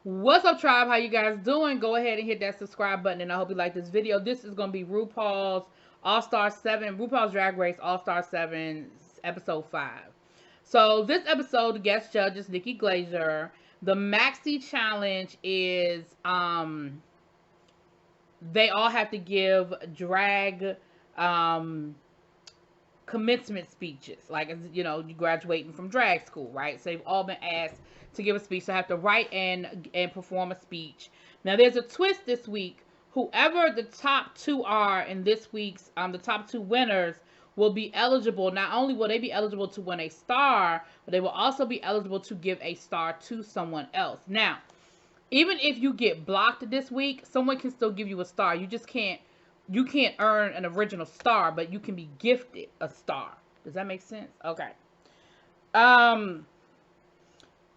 What's up, tribe? How you guys doing? Go ahead and hit that subscribe button, and I hope you like this video. This is going to be RuPaul's All-Star 7, RuPaul's Drag Race All-Star 7, episode 5. So this episode, the guest judge is Nikki Glazer. The Maxi Challenge is, they all have to give drag, commencement speeches, like, you know, you graduating from drag school, right? So they've all been asked to give a speech. So I have to write and perform a speech. Now there's a twist this week. Whoever the top two are in this week's, the top two winners will be eligible. Not only will they be eligible to win a star, but they will also be eligible to give a star to someone else. Now, even if you get blocked this week, someone can still give you a star. You can't earn an original star, but you can be gifted a star. Does that make sense? Okay.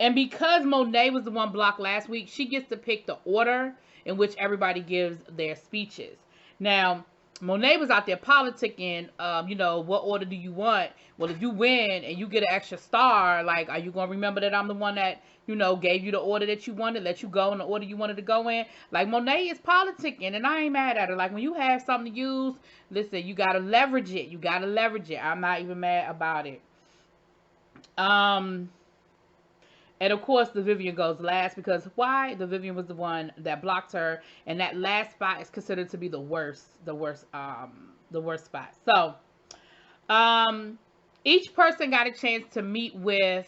And because Monet was the one blocked last week, she gets to pick the order in which everybody gives their speeches. Now, Monet was out there politicking, you know, what order do you want? Well, if you win and you get an extra star, like, are you going to remember that I'm the one that, you know, gave you the order that you wanted, let you go in the order you wanted to go in? Like, Monet is politicking, and I ain't mad at her. Like, when you have something to use, listen, you got to leverage it. You got to leverage it. I'm not even mad about it. And of course, the Vivian goes last because why? The Vivian was the one that blocked her, and that last spot is considered to be the worst spot. So, each person got a chance to meet with,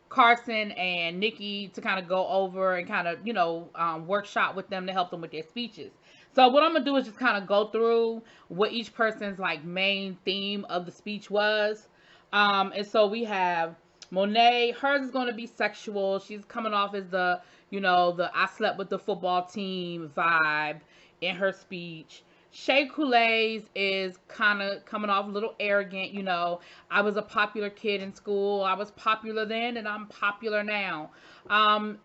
Carson and Nikki to kind of go over and kind of, you know, workshop with them to help them with their speeches. So what I'm going to do is just kind of go through what each person's like main theme of the speech was. And so we have Monet. Hers is going to be sexual. She's coming off as the, you know, the I slept with the football team vibe in her speech. Shea Coulee's is kind of coming off a little arrogant, you know. I was a popular kid in school. I was popular then, and I'm popular now.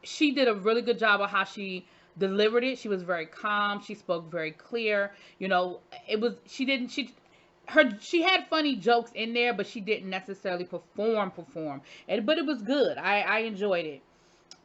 She did a really good job of how she delivered it. She was very calm. She spoke very clear. You know, she had funny jokes in there, but she didn't necessarily perform. But it was good. I enjoyed it.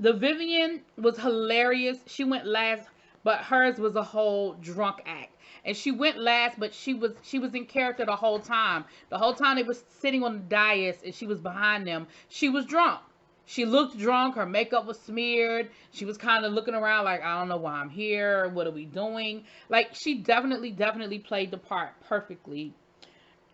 The Vivian was hilarious. She went last, but hers was a whole drunk act. And she went last, but she was in character the whole time. The whole time they was sitting on the dais and she was behind them. She was drunk. She looked drunk. Her makeup was smeared. She was kind of looking around like, I don't know why I'm here. What are we doing? Like, she definitely played the part perfectly.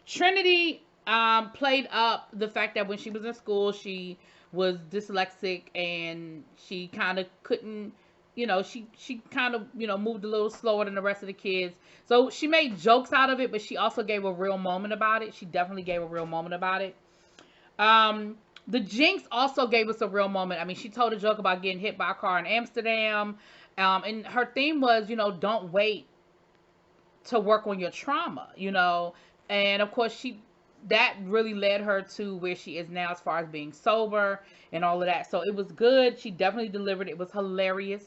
Trinity played up the fact that when she was in school, she was dyslexic and she kind of couldn't, you know, she kind of, you know, moved a little slower than the rest of the kids. So she made jokes out of it, but she also gave a real moment about it. She definitely gave a real moment about it. The Jinx also gave us a real moment. I mean, she told a joke about getting hit by a car in Amsterdam. And her theme was, you know, don't wait to work on your trauma, you know. And of course, that really led her to where she is now as far as being sober and all of that. So it was good. She definitely delivered. It was hilarious.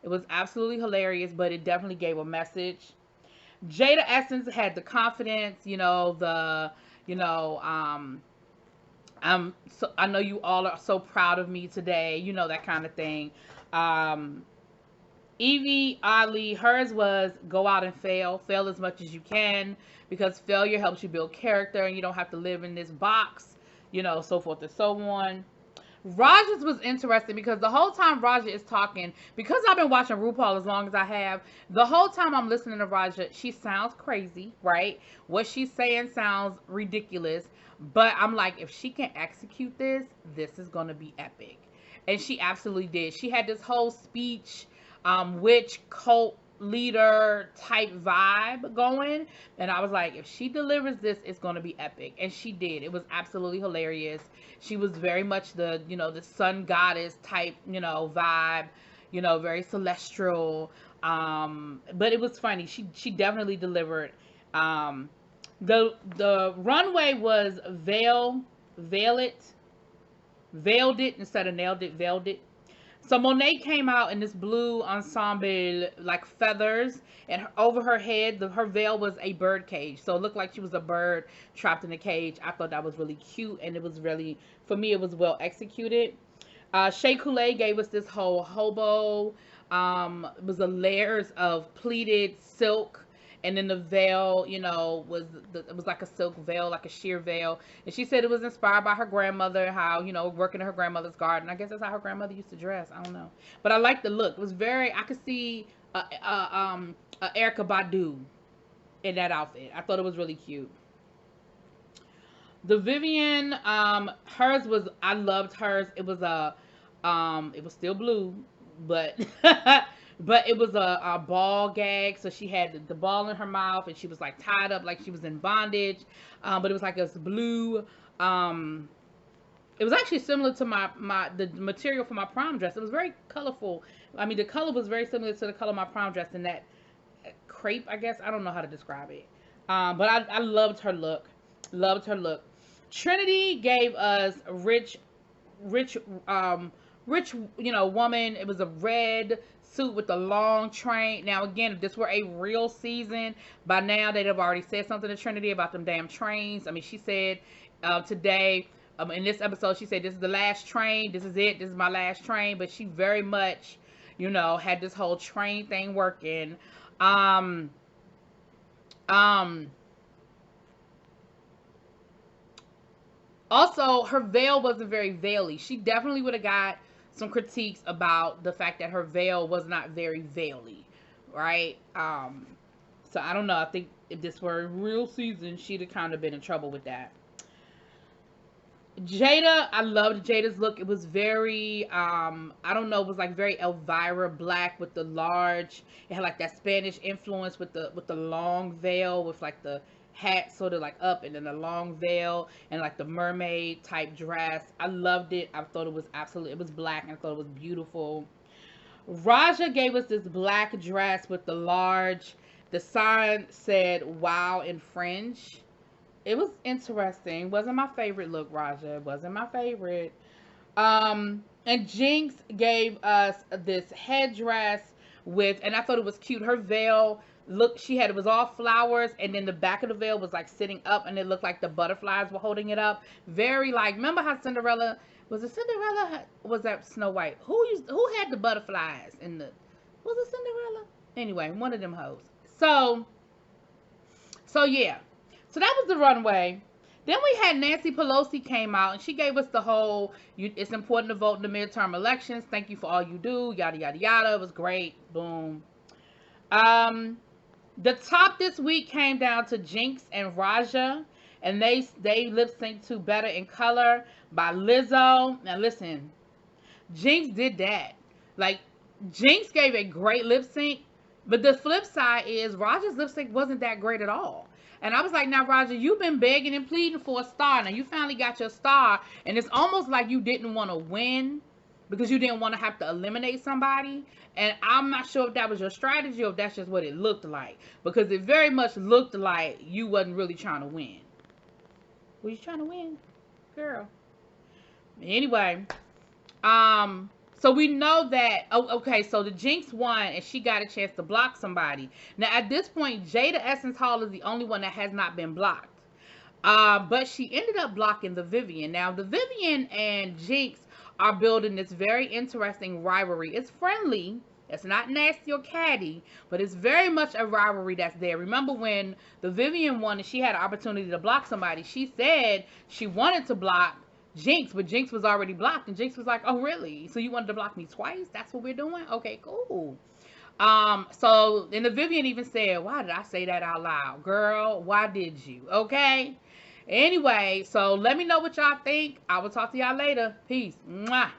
It was absolutely hilarious, but it definitely gave a message. Jada Essence had the confidence, you know, I know you all are so proud of me today, you know, that kind of thing. Evie Oddly, hers was go out and fail as much as you can, because failure helps you build character and you don't have to live in this box, you know, so forth and so on. Raja's was interesting because the whole time Raja is talking, because I've been watching RuPaul as long as I have, the whole time I'm listening to Raja, she sounds crazy, right? What she's saying sounds ridiculous, but I'm like, if she can execute this, this is going to be epic. And she absolutely did. She had this whole speech, witch cult leader type vibe going, and I was like, if she delivers this, it's going to be epic. And she did. It was absolutely hilarious. She was very much the, you know, the sun goddess type, you know, vibe, you know, very celestial. But it was funny. She definitely delivered. The runway was veiled it instead of nailed it, veiled it. So Monet came out in this blue ensemble, like feathers, and over her head, her veil was a bird cage. So it looked like she was a bird trapped in a cage. I thought that was really cute, and it was really, for me, it was well executed. Shea Coulee gave us this whole hobo. It was the layers of pleated silk, and then the veil, it was like a silk veil, like a sheer veil. And she said it was inspired by her grandmother, how, working in her grandmother's garden. I guess that's how her grandmother used to dress. I don't know, but I like the look. It was very. I could see Erykah Badu in that outfit. I thought it was really cute. The Vivian, hers was, I loved hers. It was it was still blue, but but it was a ball gag. So she had the ball in her mouth, and she was like tied up like she was in bondage. But it was like this blue. It was actually similar to the material for my prom dress. It was very colorful. I mean, the color was very similar to the color of my prom dress in that crepe, I guess. I don't know how to describe it. But I loved her look. Loved her look. Trinity gave us rich, woman. It was a red suit with a long train. Now, again, if this were a real season, by now they'd have already said something to Trinity about them damn trains. I mean, she said today, in this episode, she said, this is the last train. This is it. This is my last train. But she very much, had this whole train thing working. Also, her veil wasn't very veily. She definitely would have got some critiques about the fact that her veil was not very veily, right? So I don't know. I think if this were a real season, she'd have kind of been in trouble with that. Jada, I loved Jada's look. It was very, I don't know, it was like very Elvira black with the large, it had like that Spanish influence with the long veil with like the hat sort of like up and then the long veil and like the mermaid type dress. I loved it. I thought it was it was black and I thought it was beautiful. Raja gave us this black dress with the sign said wow in French. It was interesting. Wasn't my favorite look, Raja. Wasn't my favorite. And Jinx gave us this headdress and I thought it was cute. Her veil, look, it was all flowers, and then the back of the veil was like sitting up, and it looked like the butterflies were holding it up. Very like, remember how Cinderella, was that Snow White? Who had the butterflies was it Cinderella? Anyway, one of them hoes. So yeah. So that was the runway. Then we had Nancy Pelosi came out, and she gave us the whole, it's important to vote in the midterm elections. Thank you for all you do. Yada, yada, yada. It was great. Boom. The top this week came down to Jinx and Raja, and they lip synced to Better in Color by Lizzo. Now listen, Jinx did that. Like, Jinx gave a great lip sync, but the flip side is Raja's lip sync wasn't that great at all. And I was like, now, Raja, you've been begging and pleading for a star. Now, you finally got your star. And it's almost like you didn't want to win because you didn't want to have to eliminate somebody. And I'm not sure if that was your strategy or if that's just what it looked like. Because it very much looked like you wasn't really trying to win. Were you trying to win? Girl. Anyway. So we know that, okay, so the Jinx won and she got a chance to block somebody. Now, at this point, Jada Essence Hall is the only one that has not been blocked. But she ended up blocking the Vivian. Now, the Vivian and Jinx are building this very interesting rivalry. It's friendly. It's not nasty or catty, but it's very much a rivalry that's there. Remember when the Vivian won and she had an opportunity to block somebody, she said she wanted to block Jinx, but Jinx was already blocked, and Jinx was like, oh really, so you wanted to block me twice? That's what we're doing? Okay, cool. So and the Vivian even said, why did I say that out loud? Girl, why did you? Okay, anyway, so let me know what y'all think. I will talk to y'all later. Peace. Mwah.